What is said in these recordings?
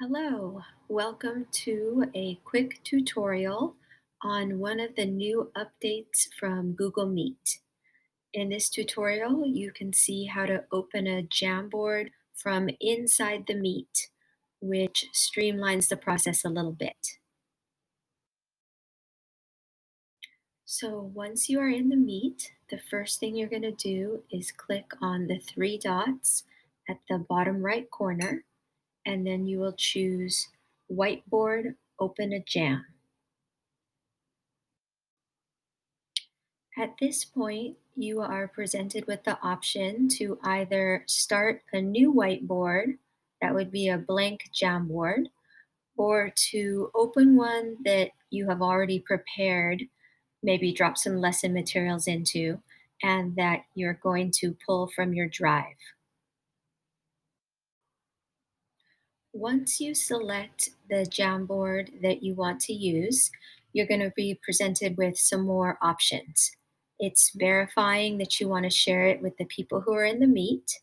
Hello, welcome to a quick tutorial on one of the new updates from Google Meet. In this tutorial, you can see how to open a Jamboard from inside the Meet, which streamlines the process a little bit. So once you are in the Meet, the first thing you're going to do is click on the three dots at the bottom right corner, and then you will choose Whiteboard, Open a Jam. At this point, you are presented with the option to either start a new whiteboard, that would be a blank Jamboard, or to open one that you have already prepared, maybe drop some lesson materials into, and that you're going to pull from your drive. Once you select the Jamboard that you want to use, you're going to be presented with some more options. It's verifying that you want to share it with the people who are in the Meet,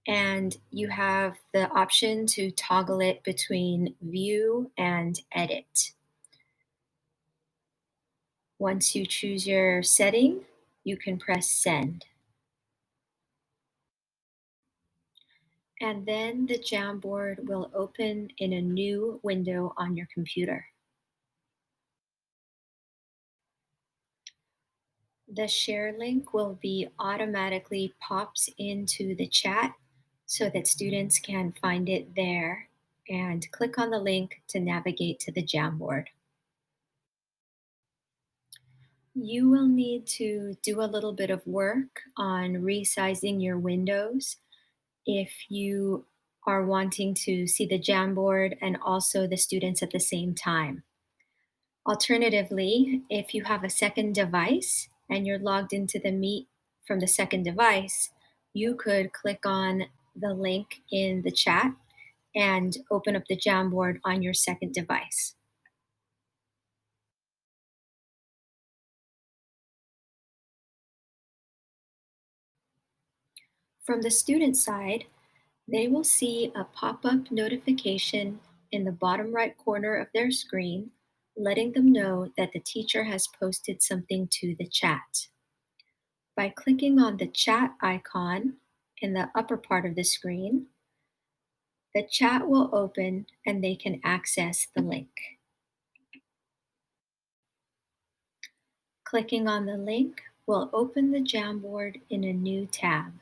and you have the option to toggle it between view and edit. Once you choose your setting, you can press send. And then the Jamboard will open in a new window on your computer. The share link will be automatically pops into the chat so that students can find it there and click on the link to navigate to the Jamboard. You will need to do a little bit of work on resizing your windows if you are wanting to see the Jamboard and also the students at the same time. Alternatively, if you have a second device and you're logged into the Meet from the second device, you could click on the link in the chat and open up the Jamboard on your second device. From the student side, they will see a pop-up notification in the bottom right corner of their screen, letting them know that the teacher has posted something to the chat. By clicking on the chat icon in the upper part of the screen, the chat will open and they can access the link. Clicking on the link will open the Jamboard in a new tab.